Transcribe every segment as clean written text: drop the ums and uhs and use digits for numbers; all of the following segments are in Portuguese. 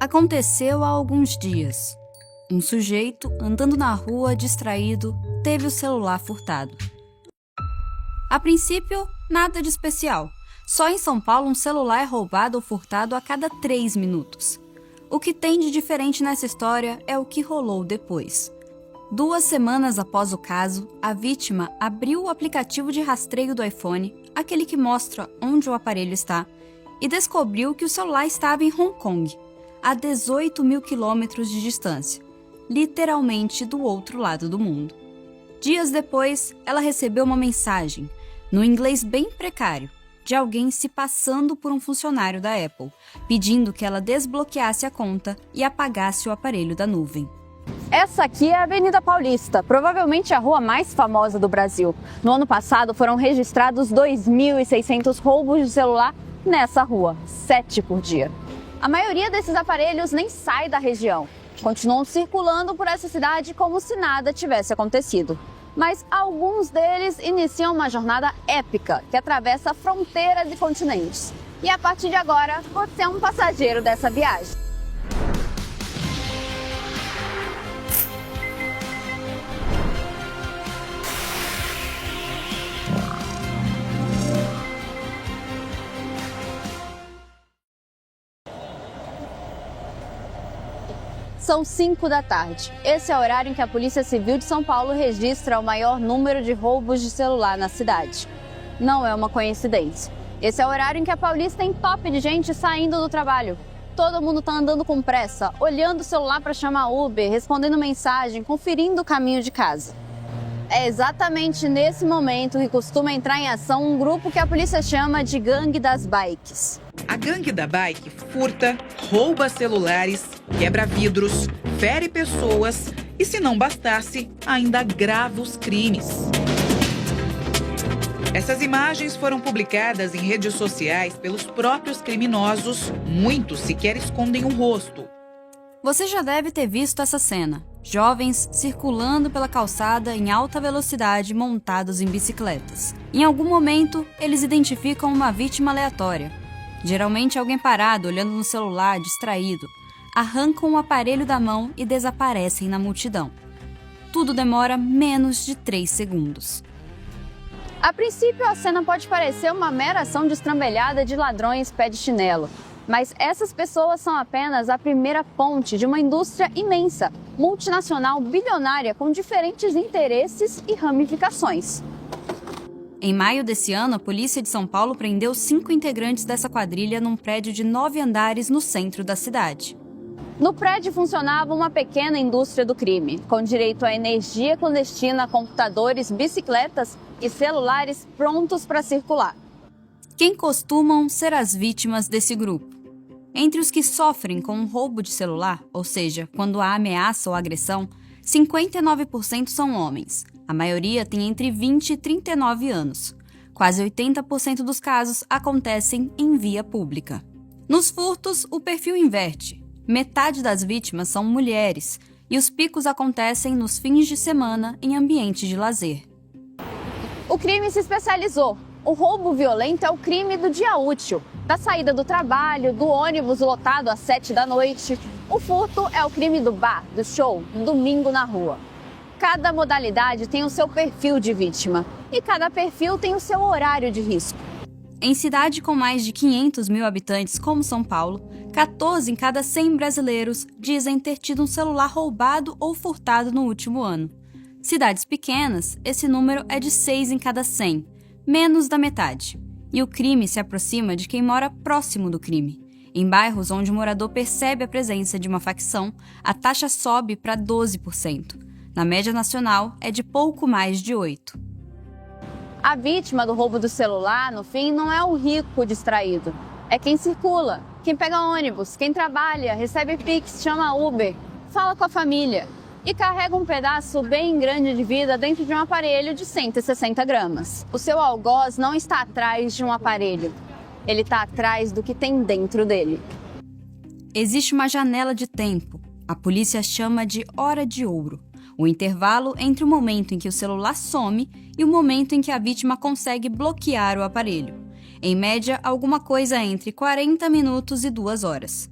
Aconteceu há alguns dias. Um sujeito, andando na rua, distraído, teve o celular furtado. A princípio, nada de especial. Só em São Paulo um celular é roubado ou furtado a cada 3 minutos. O que tem de diferente nessa história é o que rolou depois. 2 semanas após o caso, a vítima abriu o aplicativo de rastreio do iPhone, aquele que mostra onde o aparelho está, e descobriu que o celular estava em Hong Kong, a 18 mil quilômetros de distância, literalmente do outro lado do mundo. Dias depois, ela recebeu uma mensagem, no inglês bem precário, de alguém se passando por um funcionário da Apple, pedindo que ela desbloqueasse a conta e apagasse o aparelho da nuvem. Essa aqui é a Avenida Paulista, provavelmente a rua mais famosa do Brasil. No ano passado foram registrados 2.600 roubos de celular nessa rua, 7 por dia. A maioria desses aparelhos nem sai da região, continuam circulando por essa cidade como se nada tivesse acontecido. Mas alguns deles iniciam uma jornada épica que atravessa fronteiras e continentes. E a partir de agora, você é um passageiro dessa viagem. São 5 da tarde. Esse é o horário em que a Polícia Civil de São Paulo registra o maior número de roubos de celular na cidade. Não é uma coincidência. Esse é o horário em que a Paulista tem top de gente saindo do trabalho. Todo mundo está andando com pressa, olhando o celular para chamar Uber, respondendo mensagem, conferindo o caminho de casa. É exatamente nesse momento que costuma entrar em ação um grupo que a polícia chama de Gangue das Bikes. A gangue da bike furta, rouba celulares, quebra vidros, fere pessoas e, se não bastasse, ainda agrava os crimes. Essas imagens foram publicadas em redes sociais pelos próprios criminosos. Muitos sequer escondem o rosto. Você já deve ter visto essa cena. Jovens circulando pela calçada em alta velocidade montados em bicicletas. Em algum momento, eles identificam uma vítima aleatória. Geralmente alguém parado, olhando no celular, distraído. Arrancam o aparelho da mão e desaparecem na multidão. Tudo demora menos de 3 segundos. A princípio, a cena pode parecer uma mera ação destrambelhada de ladrões pé de chinelo. Mas essas pessoas são apenas a primeira ponte de uma indústria imensa, multinacional, bilionária, com diferentes interesses e ramificações. Em maio desse ano, a polícia de São Paulo prendeu 5 integrantes dessa quadrilha num prédio de 9 andares no centro da cidade. No prédio funcionava uma pequena indústria do crime, com direito a energia clandestina, computadores, bicicletas e celulares prontos para circular. Quem costumam ser as vítimas desse grupo? Entre os que sofrem com um roubo de celular, ou seja, quando há ameaça ou agressão, 59% são homens. A maioria tem entre 20 e 39 anos. Quase 80% dos casos acontecem em via pública. Nos furtos, o perfil inverte. Metade das vítimas são mulheres e os picos acontecem nos fins de semana em ambientes de lazer. O crime se especializou. O roubo violento é o crime do dia útil, da saída do trabalho, do ônibus lotado às 7 da noite. O furto é o crime do bar, do show, do domingo na rua. Cada modalidade tem o seu perfil de vítima e cada perfil tem o seu horário de risco. Em cidade com mais de 500 mil habitantes como São Paulo, 14 em cada 100 brasileiros dizem ter tido um celular roubado ou furtado no último ano. Cidades pequenas, esse número é de 6 em cada 100, menos da metade. E o crime se aproxima de quem mora próximo do crime. Em bairros onde o morador percebe a presença de uma facção, a taxa sobe para 12%. Na média nacional, é de pouco mais de 8%. A vítima do roubo do celular, no fim, não é o rico distraído. É quem circula, quem pega ônibus, quem trabalha, recebe Pix, chama Uber, fala com a família e carrega um pedaço bem grande de vida dentro de um aparelho de 160 gramas. O seu algoz não está atrás de um aparelho, ele está atrás do que tem dentro dele. Existe uma janela de tempo, a polícia chama de hora de ouro. O intervalo entre o momento em que o celular some e o momento em que a vítima consegue bloquear o aparelho. Em média, alguma coisa entre 40 minutos e 2 horas.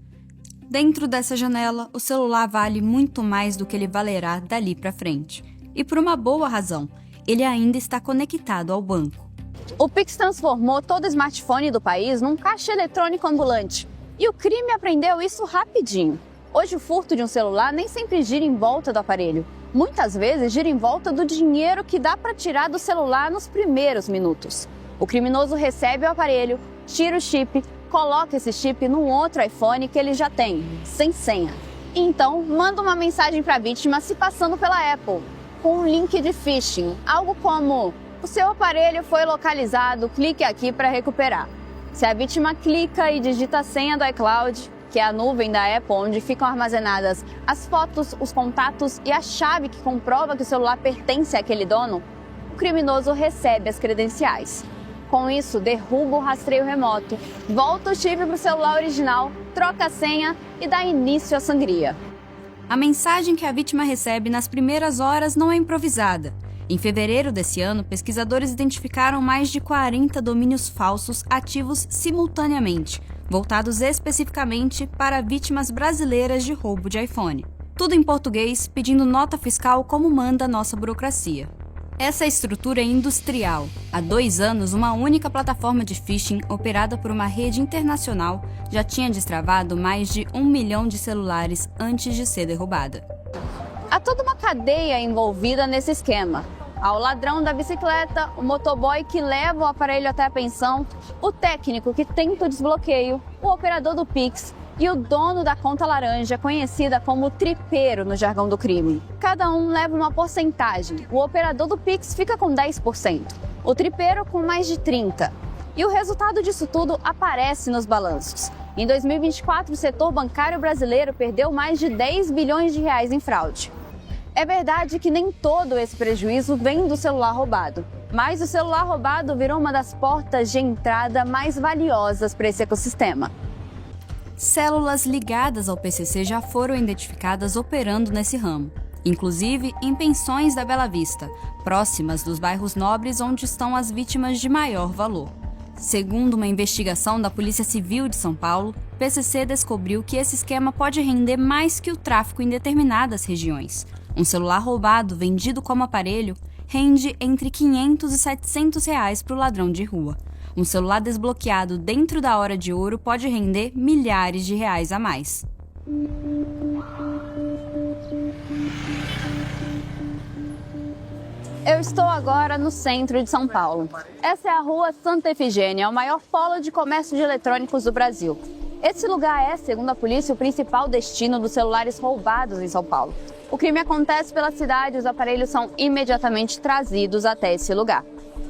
Dentro dessa janela, o celular vale muito mais do que ele valerá dali para frente. E por uma boa razão, ele ainda está conectado ao banco. O Pix transformou todo o smartphone do país num caixa eletrônico ambulante. E o crime aprendeu isso rapidinho. Hoje o furto de um celular nem sempre gira em volta do aparelho. Muitas vezes gira em volta do dinheiro que dá para tirar do celular nos primeiros minutos. O criminoso recebe o aparelho, tira o chip, coloca esse chip num outro iPhone que ele já tem, sem senha. E então manda uma mensagem para a vítima se passando pela Apple, com um link de phishing, algo como: o seu aparelho foi localizado, clique aqui para recuperar. Se a vítima clica e digita a senha do iCloud, que é a nuvem da Apple onde ficam armazenadas as fotos, os contatos e a chave que comprova que o celular pertence àquele dono, o criminoso recebe as credenciais. Com isso, derruba o rastreio remoto, volta o chip para o celular original, troca a senha e dá início à sangria. A mensagem que a vítima recebe nas primeiras horas não é improvisada. Em fevereiro desse ano, pesquisadores identificaram mais de 40 domínios falsos ativos simultaneamente, voltados especificamente para vítimas brasileiras de roubo de iPhone. Tudo em português, pedindo nota fiscal como manda a nossa burocracia. Essa estrutura é industrial. Há 2 anos, uma única plataforma de phishing, operada por uma rede internacional, já tinha destravado mais de 1 milhão de celulares antes de ser derrubada. Há toda uma cadeia envolvida nesse esquema. Há o ladrão da bicicleta, o motoboy que leva o aparelho até a pensão, o técnico que tenta o desbloqueio, o operador do Pix e o dono da conta laranja, conhecida como tripeiro no jargão do crime. Cada um leva uma porcentagem. O operador do Pix fica com 10%, o tripeiro com mais de 30%. E o resultado disso tudo aparece nos balanços. Em 2024, o setor bancário brasileiro perdeu mais de 10 bilhões de reais em fraude. É verdade que nem todo esse prejuízo vem do celular roubado, mas o celular roubado virou uma das portas de entrada mais valiosas para esse ecossistema. Células ligadas ao PCC já foram identificadas operando nesse ramo, inclusive em pensões da Bela Vista, próximas dos bairros nobres onde estão as vítimas de maior valor. Segundo uma investigação da Polícia Civil de São Paulo, o PCC descobriu que esse esquema pode render mais que o tráfico em determinadas regiões. Um celular roubado vendido como aparelho rende entre R$ 500 e R$ 700 para o ladrão de rua. Um celular desbloqueado dentro da hora de ouro pode render milhares de reais a mais. Eu estou agora no centro de São Paulo. Essa é a rua Santa Efigênia, o maior polo de comércio de eletrônicos do Brasil. Esse lugar é, segundo a polícia, o principal destino dos celulares roubados em São Paulo. O crime acontece pela cidade e os aparelhos são imediatamente trazidos até esse lugar.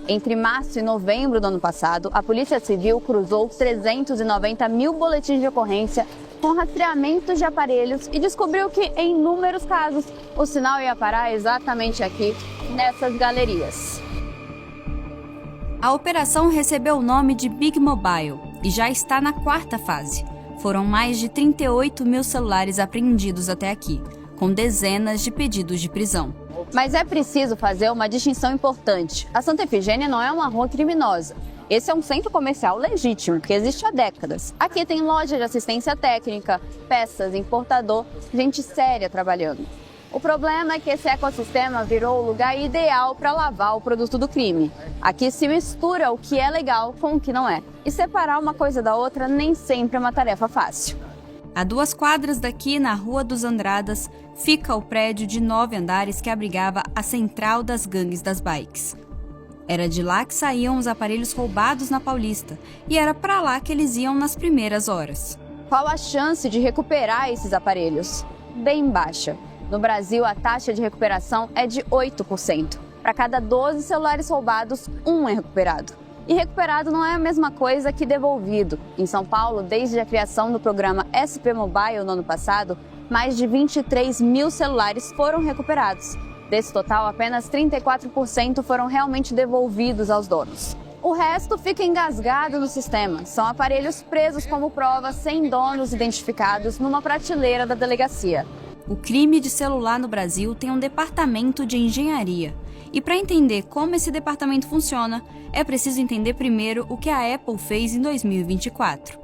Entre março e novembro do ano passado, a Polícia Civil cruzou 390 mil boletins de ocorrência com rastreamentos de aparelhos e descobriu que, em inúmeros casos, o sinal ia parar exatamente aqui, nessas galerias. A operação recebeu o nome de Big Mobile e já está na 4ª fase. Foram mais de 38 mil celulares apreendidos até aqui, com dezenas de pedidos de prisão. Mas é preciso fazer uma distinção importante. A Santa Efigênia não é uma rua criminosa. Esse é um centro comercial legítimo, que existe há décadas. Aqui tem loja de assistência técnica, peças, importador, gente séria trabalhando. O problema é que esse ecossistema virou o lugar ideal para lavar o produto do crime. Aqui se mistura o que é legal com o que não é. E separar uma coisa da outra nem sempre é uma tarefa fácil. A 2 quadras daqui, na Rua dos Andradas, fica o prédio de 9 andares que abrigava a central das gangues das bikes. Era de lá que saíam os aparelhos roubados na Paulista e era para lá que eles iam nas primeiras horas. Qual a chance de recuperar esses aparelhos? Bem baixa. No Brasil, a taxa de recuperação é de 8%. Para cada 12 celulares roubados, 1 é recuperado. E recuperado não é a mesma coisa que devolvido. Em São Paulo, desde a criação do programa SP Mobile no ano passado, mais de 23 mil celulares foram recuperados. Desse total, apenas 34% foram realmente devolvidos aos donos. O resto fica engasgado no sistema. São aparelhos presos como prova, sem donos identificados, numa prateleira da delegacia. O crime de celular no Brasil tem um departamento de engenharia. E para entender como esse departamento funciona, é preciso entender primeiro o que a Apple fez em 2024.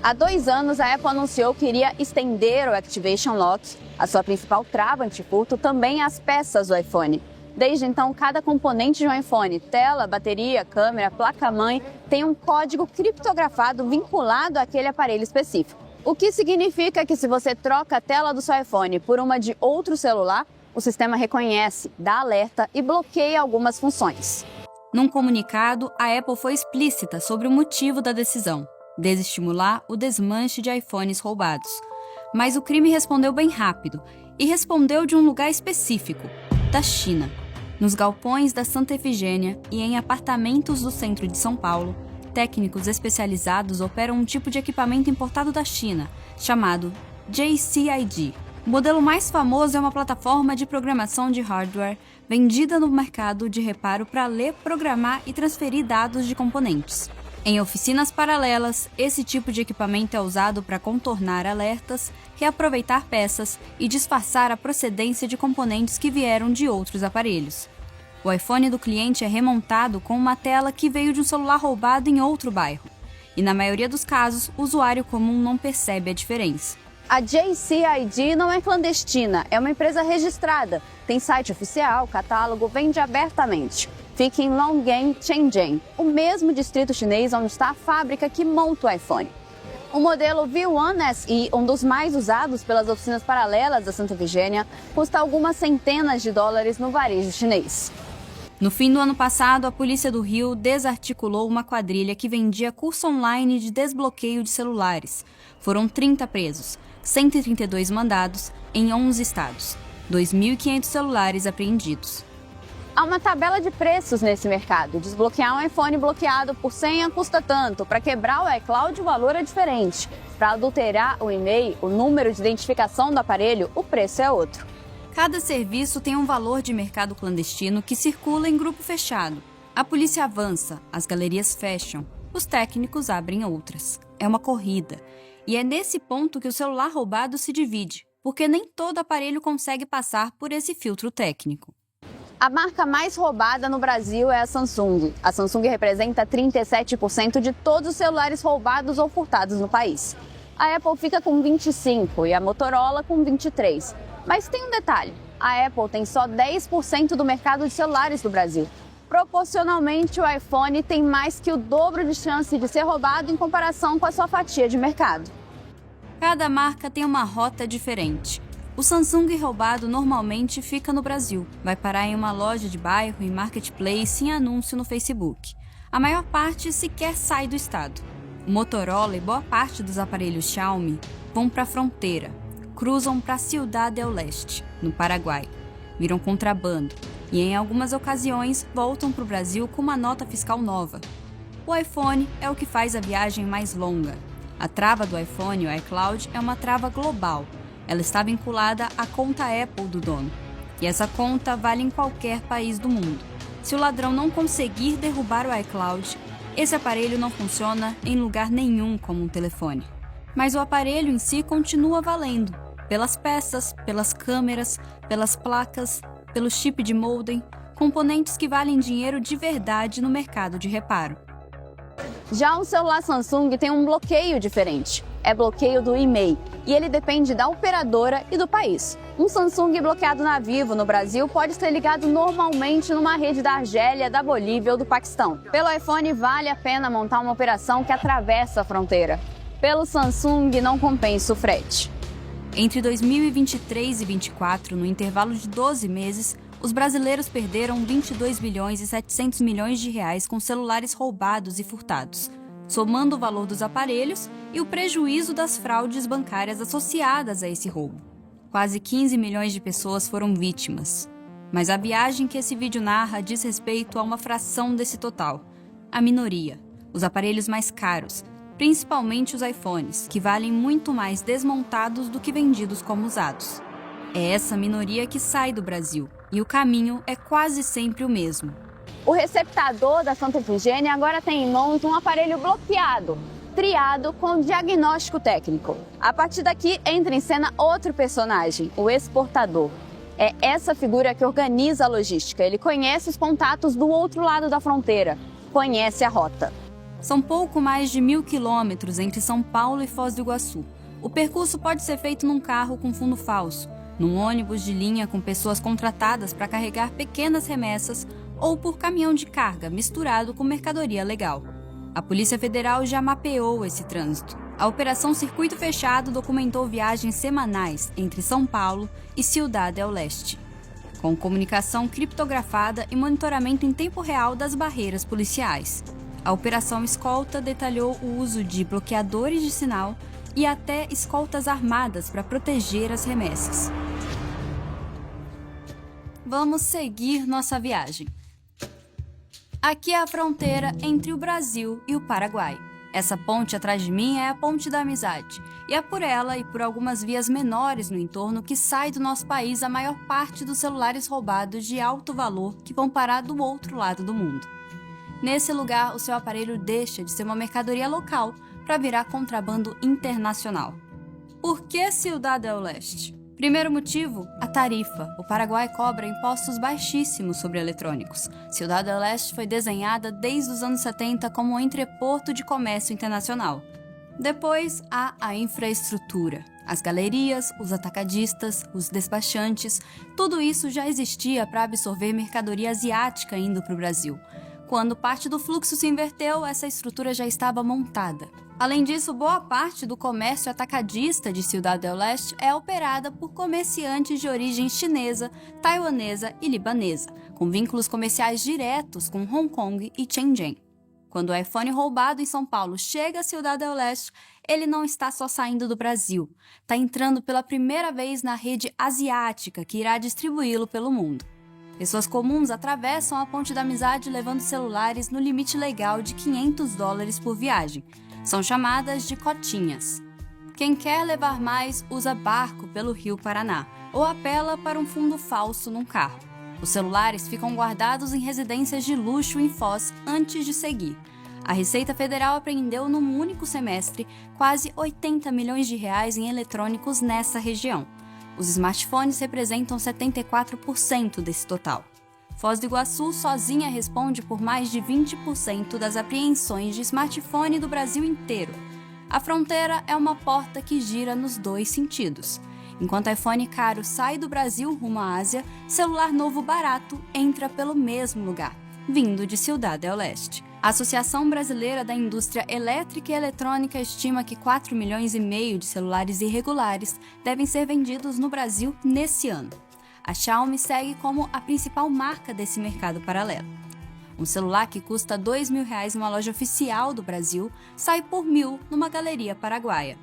Há 2 anos, a Apple anunciou que iria estender o Activation Lock, a sua principal trava antifurto, também às peças do iPhone. Desde então, cada componente de um iPhone, tela, bateria, câmera, placa-mãe, tem um código criptografado vinculado àquele aparelho específico. O que significa que se você troca a tela do seu iPhone por uma de outro celular, o sistema reconhece, dá alerta e bloqueia algumas funções. Num comunicado, a Apple foi explícita sobre o motivo da decisão: desestimular o desmanche de iPhones roubados. Mas o crime respondeu bem rápido, e respondeu de um lugar específico, da China. Nos galpões da Santa Efigênia e em apartamentos do centro de São Paulo, técnicos especializados operam um tipo de equipamento importado da China, chamado JCID. O modelo mais famoso é uma plataforma de programação de hardware vendida no mercado de reparo para ler, programar e transferir dados de componentes. Em oficinas paralelas, esse tipo de equipamento é usado para contornar alertas, reaproveitar peças e disfarçar a procedência de componentes que vieram de outros aparelhos. O iPhone do cliente é remontado com uma tela que veio de um celular roubado em outro bairro. E na maioria dos casos, o usuário comum não percebe a diferença. A JCID não é clandestina, é uma empresa registrada. Tem site oficial, catálogo, vende abertamente. Fica em Longyang, Shenzhen, o mesmo distrito chinês onde está a fábrica que monta o iPhone. O modelo V1 SE, um dos mais usados pelas oficinas paralelas da Santa Efigênia, custa algumas centenas de dólares no varejo chinês. No fim do ano passado, a polícia do Rio desarticulou uma quadrilha que vendia curso online de desbloqueio de celulares. Foram 30 presos, 132 mandados em 11 estados, 2.500 celulares apreendidos. Há uma tabela de preços nesse mercado. Desbloquear um iPhone bloqueado por senha custa tanto. Para quebrar o iCloud, o valor é diferente. Para adulterar o e-mail, o número de identificação do aparelho, o preço é outro. Cada serviço tem um valor de mercado clandestino que circula em grupo fechado. A polícia avança, as galerias fecham, os técnicos abrem outras. É uma corrida. E é nesse ponto que o celular roubado se divide, porque nem todo aparelho consegue passar por esse filtro técnico. A marca mais roubada no Brasil é a Samsung. A Samsung representa 37% de todos os celulares roubados ou furtados no país. A Apple fica com 25% e a Motorola com 23%. Mas tem um detalhe, a Apple tem só 10% do mercado de celulares do Brasil. Proporcionalmente, o iPhone tem mais que o dobro de chance de ser roubado em comparação com a sua fatia de mercado. Cada marca tem uma rota diferente. O Samsung roubado normalmente fica no Brasil. Vai parar em uma loja de bairro, em marketplace, em anúncio no Facebook. A maior parte sequer sai do estado. O Motorola e boa parte dos aparelhos Xiaomi vão para a fronteira. Cruzam para Ciudad del Este, no Paraguai. Viram contrabando e, em algumas ocasiões, voltam para o Brasil com uma nota fiscal nova. O iPhone é o que faz a viagem mais longa. A trava do iPhone, o iCloud, é uma trava global. Ela está vinculada à conta Apple do dono. E essa conta vale em qualquer país do mundo. Se o ladrão não conseguir derrubar o iCloud, esse aparelho não funciona em lugar nenhum como um telefone. Mas o aparelho em si continua valendo. Pelas peças, pelas câmeras, pelas placas, pelo chip de modem, componentes que valem dinheiro de verdade no mercado de reparo. Já o celular Samsung tem um bloqueio diferente. É bloqueio do e-mail e ele depende da operadora e do país. Um Samsung bloqueado na Vivo no Brasil pode ser ligado normalmente numa rede da Argélia, da Bolívia ou do Paquistão. Pelo iPhone vale a pena montar uma operação que atravessa a fronteira. Pelo Samsung não compensa o frete. Entre 2023 e 2024, no intervalo de 12 meses, os brasileiros perderam 22 bilhões e 700 milhões de reais com celulares roubados e furtados, somando o valor dos aparelhos e o prejuízo das fraudes bancárias associadas a esse roubo. Quase 15 milhões de pessoas foram vítimas. Mas a viagem que esse vídeo narra diz respeito a uma fração desse total, a minoria, os aparelhos mais caros, principalmente os iPhones, que valem muito mais desmontados do que vendidos como usados. É essa minoria que sai do Brasil, e o caminho é quase sempre o mesmo. O receptador da Santa Efigênia agora tem em mãos um aparelho bloqueado, triado com diagnóstico técnico. A partir daqui entra em cena outro personagem, o exportador. É essa figura que organiza a logística. Ele conhece os contatos do outro lado da fronteira, conhece a rota. São pouco mais de 1.000 quilômetros entre São Paulo e Foz do Iguaçu. O percurso pode ser feito num carro com fundo falso, num ônibus de linha com pessoas contratadas para carregar pequenas remessas ou por caminhão de carga misturado com mercadoria legal. A Polícia Federal já mapeou esse trânsito. A Operação Circuito Fechado documentou viagens semanais entre São Paulo e Ciudad del Este, com comunicação criptografada e monitoramento em tempo real das barreiras policiais. A Operação Escolta detalhou o uso de bloqueadores de sinal e até escoltas armadas para proteger as remessas. Vamos seguir nossa viagem. Aqui é a fronteira entre o Brasil e o Paraguai. Essa ponte atrás de mim é a Ponte da Amizade, e é por ela e por algumas vias menores no entorno que sai do nosso país a maior parte dos celulares roubados de alto valor que vão parar do outro lado do mundo. Nesse lugar, o seu aparelho deixa de ser uma mercadoria local para virar contrabando internacional. Por que Ciudad del Este? Primeiro motivo, a tarifa. O Paraguai cobra impostos baixíssimos sobre eletrônicos. Ciudad del Este foi desenhada desde os anos 70 como um entreporto de comércio internacional. Depois há a infraestrutura. As galerias, os atacadistas, os despachantes, tudo isso já existia para absorver mercadoria asiática indo para o Brasil. Quando parte do fluxo se inverteu, essa estrutura já estava montada. Além disso, boa parte do comércio atacadista de Ciudad del Este é operada por comerciantes de origem chinesa, taiwanesa e libanesa, com vínculos comerciais diretos com Hong Kong e Shenzhen. Quando o iPhone roubado em São Paulo chega a Ciudad del Este, ele não está só saindo do Brasil, está entrando pela primeira vez na rede asiática que irá distribuí-lo pelo mundo. Pessoas comuns atravessam a Ponte da Amizade levando celulares no limite legal de $500 por viagem. São chamadas de cotinhas. Quem quer levar mais usa barco pelo Rio Paraná ou apela para um fundo falso num carro. Os celulares ficam guardados em residências de luxo em Foz antes de seguir. A Receita Federal apreendeu num único semestre quase R$80 milhões em eletrônicos nessa região. Os smartphones representam 74% desse total. Foz do Iguaçu sozinha responde por mais de 20% das apreensões de smartphone do Brasil inteiro. A fronteira é uma porta que gira nos dois sentidos. Enquanto iPhone caro sai do Brasil rumo à Ásia, celular novo barato entra pelo mesmo lugar, vindo de Ciudad del Este. A Associação Brasileira da Indústria Elétrica e Eletrônica estima que 4,5 milhões de celulares irregulares devem ser vendidos no Brasil nesse ano. A Xiaomi segue como a principal marca desse mercado paralelo. Um celular que custa R$2.000 numa loja oficial do Brasil sai por R$1.000 numa galeria paraguaia.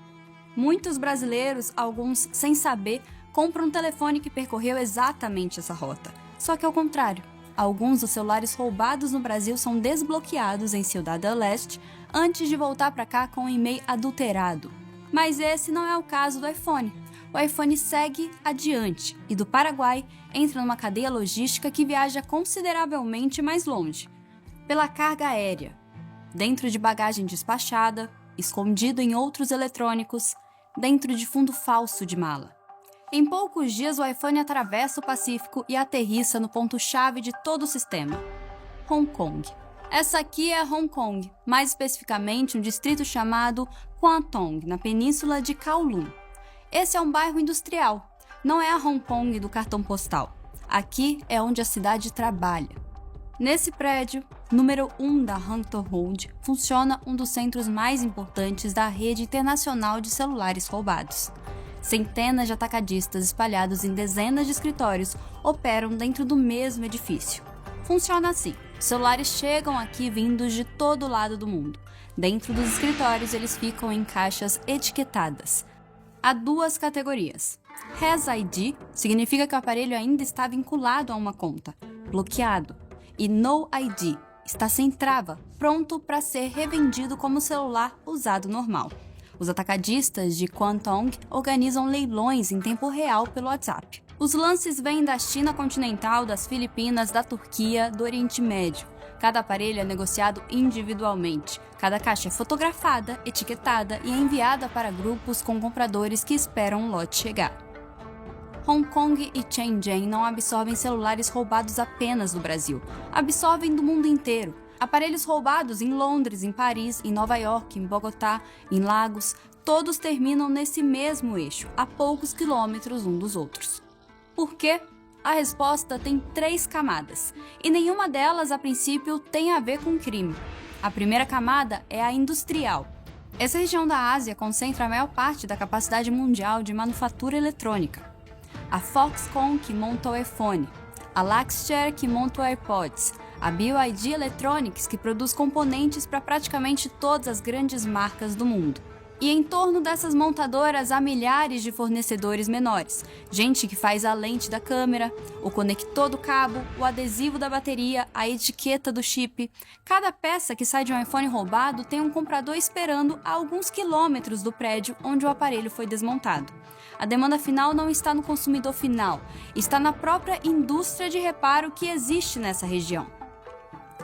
Muitos brasileiros, alguns sem saber, compram um telefone que percorreu exatamente essa rota. Só que ao contrário, alguns dos celulares roubados no Brasil são desbloqueados em Ciudad del Este antes de voltar para cá com um e-mail adulterado. Mas esse não é o caso do iPhone. O iPhone segue adiante e do Paraguai entra numa cadeia logística que viaja consideravelmente mais longe, pela carga aérea, dentro de bagagem despachada, escondido em outros eletrônicos, dentro de fundo falso de mala. Em poucos dias, o iPhone atravessa o Pacífico e aterrissa no ponto-chave de todo o sistema, Hong Kong. Essa aqui é Hong Kong, mais especificamente um distrito chamado Kwang Tung, na península de Kowloon. Esse é um bairro industrial, não é a Hong Kong do cartão postal. Aqui é onde a cidade trabalha. Nesse prédio, número 1 da Hangzhou Road, funciona um dos centros mais importantes da rede internacional de celulares roubados. Centenas de atacadistas espalhados em dezenas de escritórios operam dentro do mesmo edifício. Funciona assim: os celulares chegam aqui vindos de todo lado do mundo. Dentro dos escritórios, eles ficam em caixas etiquetadas. Há duas categorias. Has ID significa que o aparelho ainda está vinculado a uma conta, bloqueado. E No ID está sem trava, pronto para ser revendido como celular usado normal. Os atacadistas de Kwang Tung organizam leilões em tempo real pelo WhatsApp. Os lances vêm da China continental, das Filipinas, da Turquia, do Oriente Médio. Cada aparelho é negociado individualmente. Cada caixa é fotografada, etiquetada e é enviada para grupos com compradores que esperam o lote chegar. Hong Kong e Shenzhen não absorvem celulares roubados apenas do Brasil. Absorvem do mundo inteiro. Aparelhos roubados em Londres, em Paris, em Nova York, em Bogotá, em Lagos, todos terminam nesse mesmo eixo, a poucos quilômetros um dos outros. Por quê? A resposta tem 3 camadas, e nenhuma delas, a princípio, tem a ver com crime. A primeira camada é a industrial. Essa região da Ásia concentra a maior parte da capacidade mundial de manufatura eletrônica. A Foxconn, que monta o iPhone, a Luxshare, que monta o AirPods, a BYD Electronics, que produz componentes para praticamente todas as grandes marcas do mundo. E em torno dessas montadoras há milhares de fornecedores menores, gente que faz a lente da câmera, o conector do cabo, o adesivo da bateria, a etiqueta do chip. Cada peça que sai de um iPhone roubado tem um comprador esperando a alguns quilômetros do prédio onde o aparelho foi desmontado. A demanda final não está no consumidor final, está na própria indústria de reparo que existe nessa região.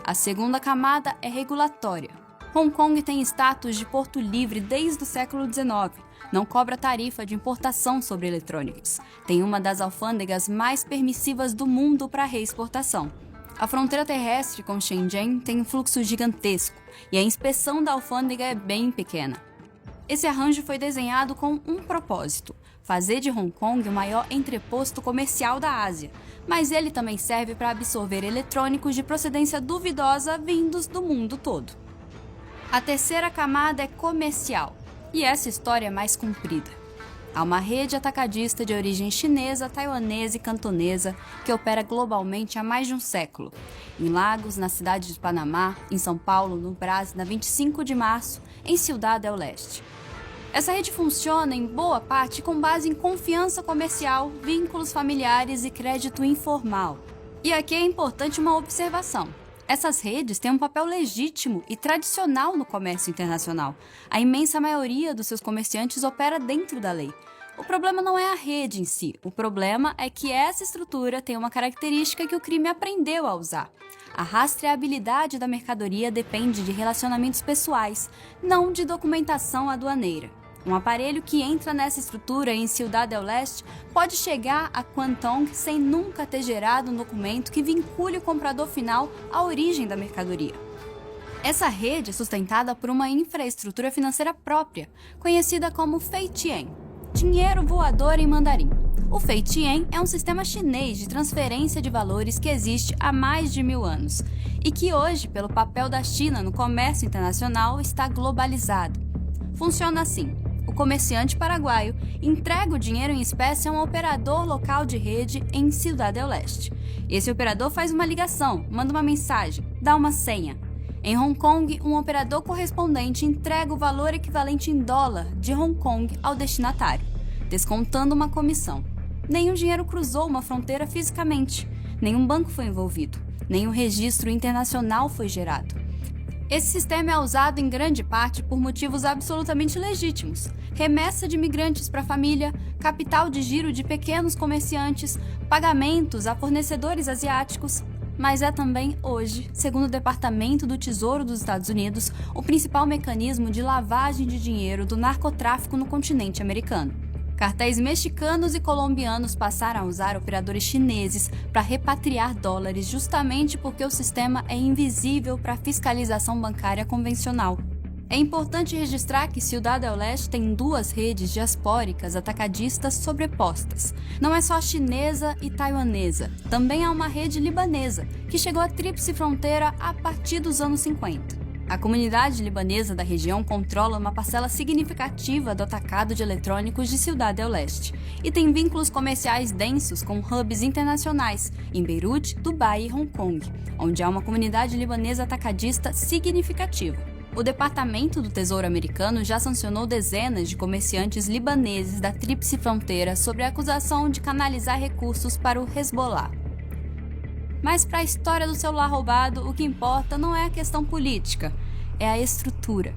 A segunda camada é regulatória. Hong Kong tem status de porto livre desde o século XIX. Não cobra tarifa de importação sobre eletrônicos. Tem uma das alfândegas mais permissivas do mundo para reexportação. A fronteira terrestre com Shenzhen tem um fluxo gigantesco e a inspeção da alfândega é bem pequena. Esse arranjo foi desenhado com um propósito: fazer de Hong Kong o maior entreposto comercial da Ásia, mas ele também serve para absorver eletrônicos de procedência duvidosa vindos do mundo todo. A terceira camada é comercial, e essa história é mais comprida. Há uma rede atacadista de origem chinesa, taiwanesa e cantonesa que opera globalmente há mais de um século. Em Lagos, na cidade de Panamá, em São Paulo, no Brás, na 25 de março, em Ciudad del Este. Essa rede funciona, em boa parte, com base em confiança comercial, vínculos familiares e crédito informal. E aqui é importante uma observação. Essas redes têm um papel legítimo e tradicional no comércio internacional. A imensa maioria dos seus comerciantes opera dentro da lei. O problema não é a rede em si, o problema é que essa estrutura tem uma característica que o crime aprendeu a usar. A rastreabilidade da mercadoria depende de relacionamentos pessoais, não de documentação aduaneira. Um aparelho que entra nessa estrutura em Ciudad del Este pode chegar a Kwantong sem nunca ter gerado um documento que vincule o comprador final à origem da mercadoria. Essa rede é sustentada por uma infraestrutura financeira própria, conhecida como Feitian, dinheiro voador em mandarim. O Feitian é um sistema chinês de transferência de valores que existe há mais de 1000 anos e que hoje, pelo papel da China no comércio internacional, está globalizado. Funciona assim: o comerciante paraguaio entrega o dinheiro em espécie a um operador local de rede em Ciudad del Este. Esse operador faz uma ligação, manda uma mensagem, dá uma senha. Em Hong Kong, um operador correspondente entrega o valor equivalente em dólar de Hong Kong ao destinatário, descontando uma comissão. Nenhum dinheiro cruzou uma fronteira fisicamente, nenhum banco foi envolvido, nenhum registro internacional foi gerado. Esse sistema é usado em grande parte por motivos absolutamente legítimos: remessa de imigrantes para a família, capital de giro de pequenos comerciantes, pagamentos a fornecedores asiáticos. Mas é também, hoje, segundo o Departamento do Tesouro dos Estados Unidos, o principal mecanismo de lavagem de dinheiro do narcotráfico no continente americano. Cartéis mexicanos e colombianos passaram a usar operadores chineses para repatriar dólares justamente porque o sistema é invisível para a fiscalização bancária convencional. É importante registrar que Ciudad del Este tem 2 redes diaspóricas atacadistas sobrepostas. Não é só a chinesa e taiwanesa, também há uma rede libanesa, que chegou à tríplice fronteira a partir dos anos 50. A comunidade libanesa da região controla uma parcela significativa do atacado de eletrônicos de Ciudad del Este e tem vínculos comerciais densos com hubs internacionais em Beirute, Dubai e Hong Kong, onde há uma comunidade libanesa atacadista significativa. O Departamento do Tesouro americano já sancionou dezenas de comerciantes libaneses da tríplice fronteira sobre a acusação de canalizar recursos para o Hezbollah. Mas para a história do celular roubado, o que importa não é a questão política, é a estrutura.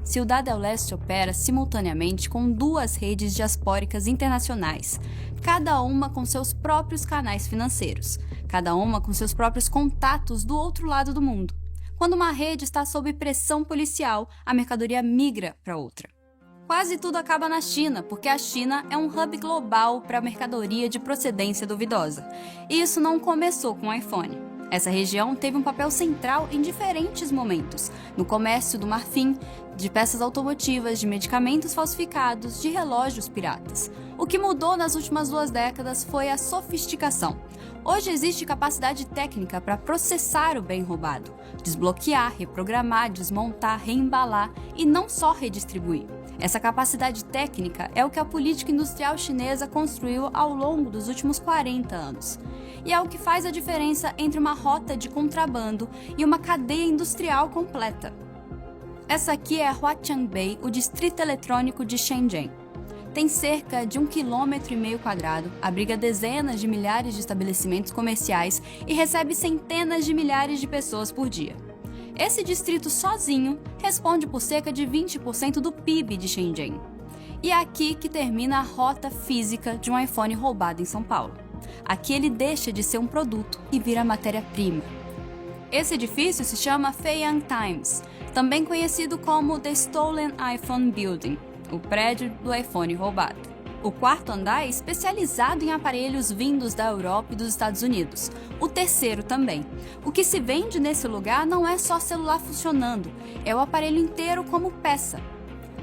Ciudad del Este opera simultaneamente com 2 redes diaspóricas internacionais, cada uma com seus próprios canais financeiros, cada uma com seus próprios contatos do outro lado do mundo. Quando uma rede está sob pressão policial, a mercadoria migra para outra. Quase tudo acaba na China, porque a China é um hub global para mercadoria de procedência duvidosa. E isso não começou com o iPhone. Essa região teve um papel central em diferentes momentos, no comércio do marfim, de peças automotivas, de medicamentos falsificados, de relógios piratas. O que mudou nas últimas 2 décadas foi a sofisticação. Hoje existe capacidade técnica para processar o bem roubado, desbloquear, reprogramar, desmontar, reembalar e não só redistribuir. Essa capacidade técnica é o que a política industrial chinesa construiu ao longo dos últimos 40 anos. E é o que faz a diferença entre uma rota de contrabando e uma cadeia industrial completa. Essa aqui é a Huatiangbei, o distrito eletrônico de Shenzhen. Tem cerca de 1,5 km², abriga dezenas de milhares de estabelecimentos comerciais e recebe centenas de milhares de pessoas por dia. Esse distrito sozinho responde por cerca de 20% do PIB de Shenzhen. E é aqui que termina a rota física de um iPhone roubado em São Paulo. Aqui ele deixa de ser um produto e vira matéria-prima. Esse edifício se chama Feiyang Times, também conhecido como The Stolen iPhone Building, o prédio do iPhone roubado. O 4º andar é especializado em aparelhos vindos da Europa e dos Estados Unidos. O 3º também. O que se vende nesse lugar não é só celular funcionando, é o aparelho inteiro como peça.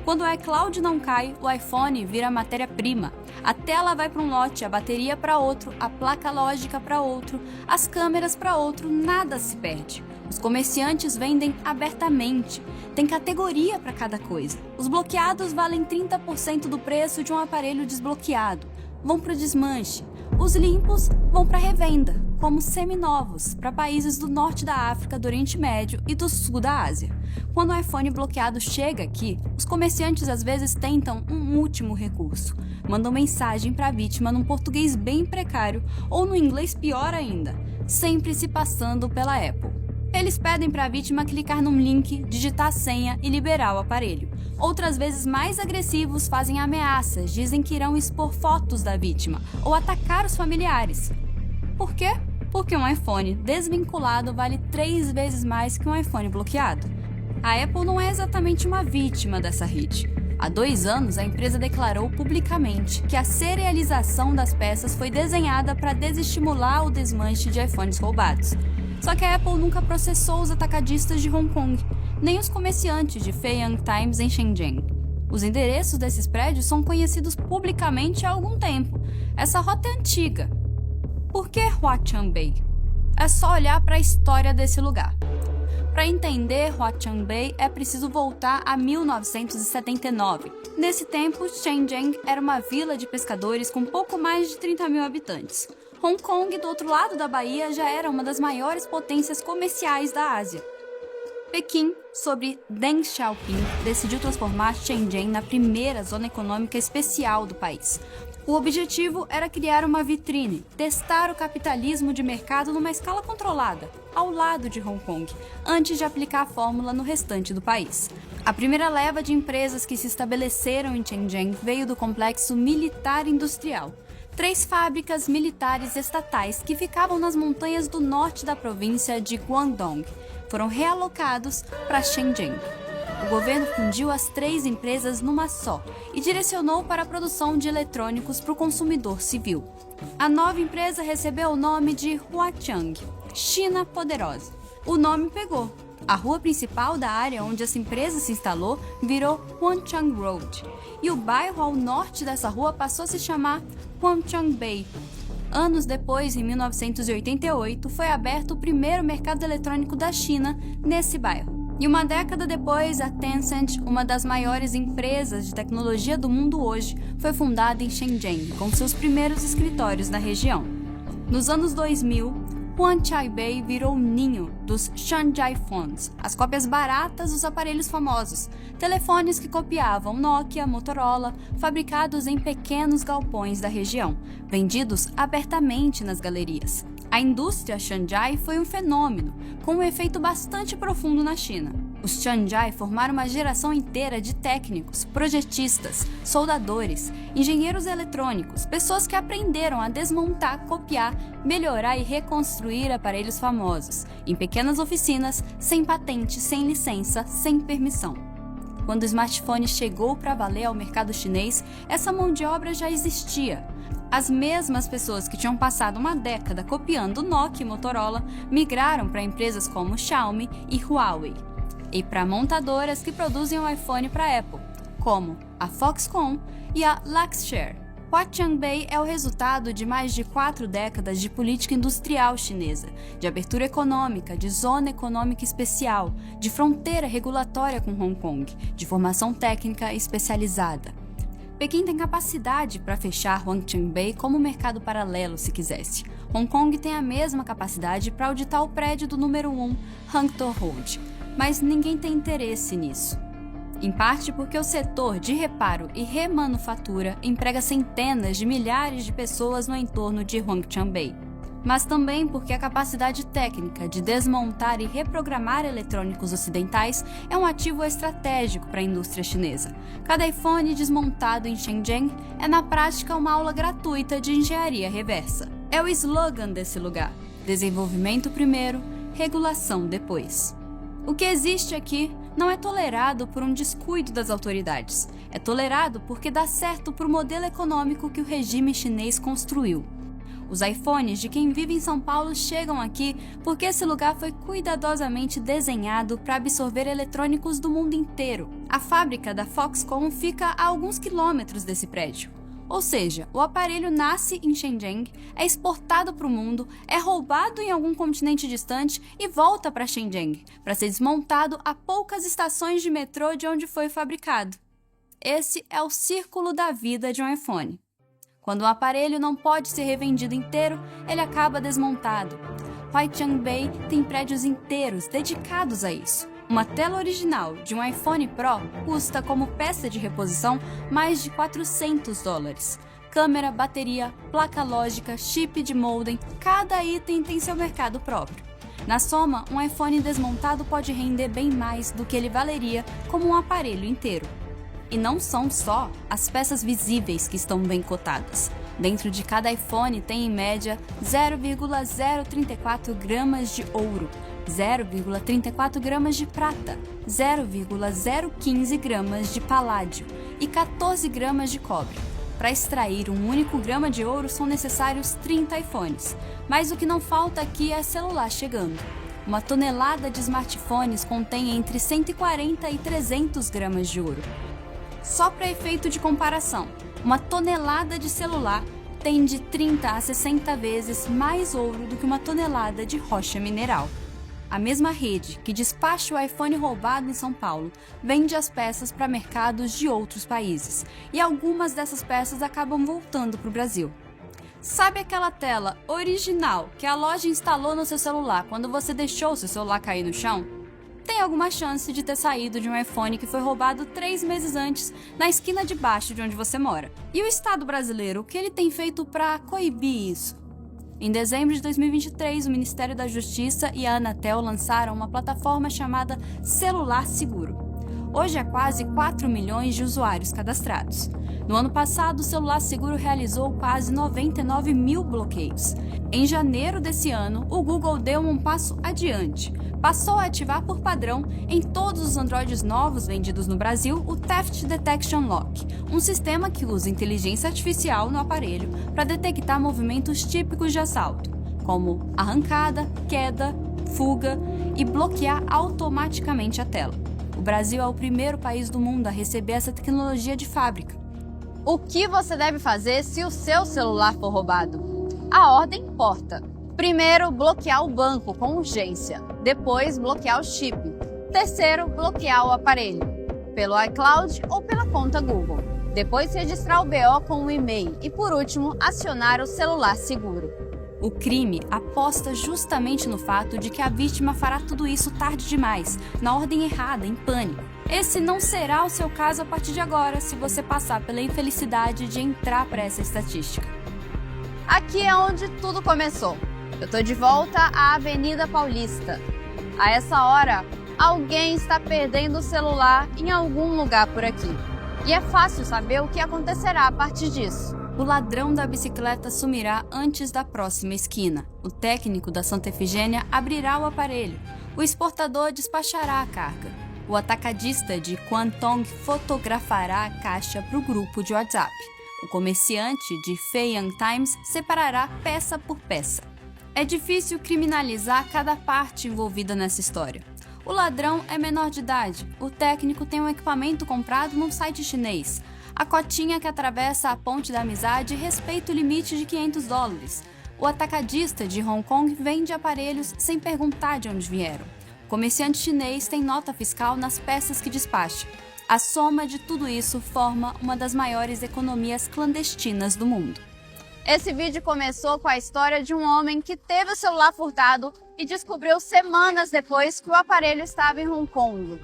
Quando o iCloud não cai, o iPhone vira matéria-prima. A tela vai para um lote, a bateria para outro, a placa lógica para outro, as câmeras para outro, nada se perde. Os comerciantes vendem abertamente, tem categoria para cada coisa. Os bloqueados valem 30% do preço de um aparelho desbloqueado, vão para o desmanche. Os limpos vão para revenda, como seminovos, para países do norte da África, do Oriente Médio e do sul da Ásia. Quando o iPhone bloqueado chega aqui, os comerciantes às vezes tentam um último recurso. Mandam mensagem para a vítima num português bem precário ou no inglês pior ainda, sempre se passando pela Apple. Eles pedem para a vítima clicar num link, digitar a senha e liberar o aparelho. Outras vezes mais agressivos fazem ameaças, dizem que irão expor fotos da vítima ou atacar os familiares. Por quê? Porque um iPhone desvinculado vale 3 vezes mais que um iPhone bloqueado. A Apple não é exatamente uma vítima dessa rede. Há 2 anos, a empresa declarou publicamente que a serialização das peças foi desenhada para desestimular o desmanche de iPhones roubados. Só que a Apple nunca processou os atacadistas de Hong Kong, nem os comerciantes de Feiyang Times em Shenzhen. Os endereços desses prédios são conhecidos publicamente há algum tempo. Essa rota é antiga. Por que Huatiangbei? É só olhar para a história desse lugar. Para entender Huatiangbei é preciso voltar a 1979. Nesse tempo, Shenzhen era uma vila de pescadores com pouco mais de 30 mil habitantes. Hong Kong, do outro lado da Bahia, já era uma das maiores potências comerciais da Ásia. Pequim, sob Deng Xiaoping, decidiu transformar Shenzhen na primeira zona econômica especial do país. O objetivo era criar uma vitrine, testar o capitalismo de mercado numa escala controlada, ao lado de Hong Kong, antes de aplicar a fórmula no restante do país. A primeira leva de empresas que se estabeleceram em Shenzhen veio do complexo militar-industrial. 3 fábricas militares estatais que ficavam nas montanhas do norte da província de Guangdong foram realocados para Shenzhen. O governo fundiu as 3 empresas numa só e direcionou para a produção de eletrônicos para o consumidor civil. A nova empresa recebeu o nome de Huatiang, China Poderosa. O nome pegou. A rua principal da área onde essa empresa se instalou virou Huatiang Road, e o bairro ao norte dessa rua passou a se chamar Huatiangbei. Anos depois, em 1988, foi aberto o primeiro mercado eletrônico da China nesse bairro. E uma década depois, a Tencent, uma das maiores empresas de tecnologia do mundo hoje, foi fundada em Shenzhen, com seus primeiros escritórios na região. Nos anos 2000, Huatiangbei virou o ninho dos Shanghai Phones, as cópias baratas dos aparelhos famosos, telefones que copiavam Nokia, Motorola, fabricados em pequenos galpões da região, vendidos abertamente nas galerias. A indústria Shanghai foi um fenômeno, com um efeito bastante profundo na China. Os Shanghai formaram uma geração inteira de técnicos, projetistas, soldadores, engenheiros eletrônicos, pessoas que aprenderam a desmontar, copiar, melhorar e reconstruir aparelhos famosos, em pequenas oficinas, sem patente, sem licença, sem permissão. Quando o smartphone chegou para valer ao mercado chinês, essa mão de obra já existia. As mesmas pessoas que tinham passado uma década copiando Nokia e Motorola migraram para empresas como Xiaomi e Huawei, e para montadoras que produzem o iPhone para Apple, como a Foxconn e a Luxshare. Huatiangbei é o resultado de mais de 4 décadas de política industrial chinesa, de abertura econômica, de zona econômica especial, de fronteira regulatória com Hong Kong, de formação técnica especializada. Pequim tem capacidade para fechar Huatiangbei como mercado paralelo se quisesse. Hong Kong tem a mesma capacidade para auditar o prédio do número 1, Hangzhou Road, mas ninguém tem interesse nisso. Em parte porque o setor de reparo e remanufatura emprega centenas de milhares de pessoas no entorno de Huatiangbei, mas também porque a capacidade técnica de desmontar e reprogramar eletrônicos ocidentais é um ativo estratégico para a indústria chinesa. Cada iPhone desmontado em Shenzhen é na prática uma aula gratuita de engenharia reversa. É o slogan desse lugar: desenvolvimento primeiro, regulação depois. O que existe aqui não é tolerado por um descuido das autoridades. É tolerado porque dá certo para o modelo econômico que o regime chinês construiu. Os iPhones de quem vive em São Paulo chegam aqui porque esse lugar foi cuidadosamente desenhado para absorver eletrônicos do mundo inteiro. A fábrica da Foxconn fica a alguns quilômetros desse prédio. Ou seja, o aparelho nasce em Shenzhen, é exportado para o mundo, é roubado em algum continente distante e volta para Shenzhen, para ser desmontado a poucas estações de metrô de onde foi fabricado. Esse é o círculo da vida de um iPhone. Quando um aparelho não pode ser revendido inteiro, ele acaba desmontado. Huatiangbei tem prédios inteiros dedicados a isso. Uma tela original de um iPhone Pro custa, como peça de reposição, mais de $400. Câmera, bateria, placa lógica, chip de modem, cada item tem seu mercado próprio. Na soma, um iPhone desmontado pode render bem mais do que ele valeria como um aparelho inteiro. E não são só as peças visíveis que estão bem cotadas. Dentro de cada iPhone tem, em média, 0,034 gramas de ouro, 0,34 gramas de prata, 0,015 gramas de paládio e 14 gramas de cobre. Para extrair um único grama de ouro são necessários 30 iPhones, mas o que não falta aqui é celular chegando. Uma tonelada de smartphones contém entre 140 e 300 gramas de ouro. Só para efeito de comparação, uma tonelada de celular tem de 30 a 60 vezes mais ouro do que uma tonelada de rocha mineral. A mesma rede que despacha o iPhone roubado em São Paulo vende as peças para mercados de outros países, e algumas dessas peças acabam voltando para o Brasil. Sabe aquela tela original que a loja instalou no seu celular quando você deixou o seu celular cair no chão? Tem alguma chance de ter saído de um iPhone que foi roubado 3 meses antes, na esquina de baixo de onde você mora. E o Estado brasileiro, o que ele tem feito para coibir isso? Em dezembro de 2023, o Ministério da Justiça e a Anatel lançaram uma plataforma chamada Celular Seguro. Hoje há quase 4 milhões de usuários cadastrados. No ano passado, o Celular Seguro realizou quase 99 mil bloqueios. Em janeiro desse ano, o Google deu um passo adiante. Passou a ativar por padrão em todos os Androids novos vendidos no Brasil o Theft Detection Lock, um sistema que usa inteligência artificial no aparelho para detectar movimentos típicos de assalto, como arrancada, queda, fuga e bloquear automaticamente a tela. O Brasil é o primeiro país do mundo a receber essa tecnologia de fábrica. O que você deve fazer se o seu celular for roubado? A ordem importa. Primeiro, bloquear o banco com urgência. Depois, bloquear o chip. Terceiro, bloquear o aparelho, pelo iCloud ou pela conta Google. Depois, registrar o BO com um e-mail. E por último, acionar o celular seguro. O crime aposta justamente no fato de que a vítima fará tudo isso tarde demais, na ordem errada, em pânico. Esse não será o seu caso a partir de agora, se você passar pela infelicidade de entrar para essa estatística. Aqui é onde tudo começou. Eu tô de volta à Avenida Paulista. A essa hora, alguém está perdendo o celular em algum lugar por aqui. E é fácil saber o que acontecerá a partir disso. O ladrão da bicicleta sumirá antes da próxima esquina. O técnico da Santa Efigênia abrirá o aparelho. O exportador despachará a carga. O atacadista de Kwantong fotografará a caixa para o grupo de WhatsApp. O comerciante de Feian Times separará peça por peça. É difícil criminalizar cada parte envolvida nessa história. O ladrão é menor de idade, o técnico tem um equipamento comprado num site chinês, a cotinha que atravessa a ponte da amizade respeita o limite de $500. O atacadista de Hong Kong vende aparelhos sem perguntar de onde vieram. O comerciante chinês tem nota fiscal nas peças que despacha. A soma de tudo isso forma uma das maiores economias clandestinas do mundo. Esse vídeo começou com a história de um homem que teve o celular furtado e descobriu semanas depois que o aparelho estava em Hong Kong.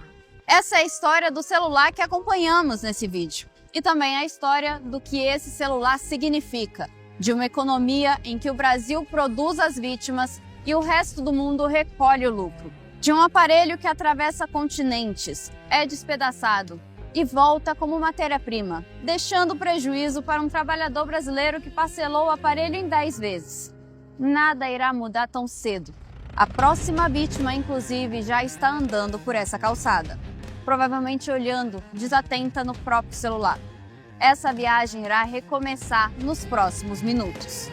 Essa é a história do celular que acompanhamos nesse vídeo. E também a história do que esse celular significa, de uma economia em que o Brasil produz as vítimas e o resto do mundo recolhe o lucro. De um aparelho que atravessa continentes, é despedaçado e volta como matéria-prima, deixando prejuízo para um trabalhador brasileiro que parcelou o aparelho em 10 vezes. Nada irá mudar tão cedo. A próxima vítima, inclusive, já está andando por essa calçada, provavelmente olhando, desatenta no próprio celular. Essa viagem irá recomeçar nos próximos minutos.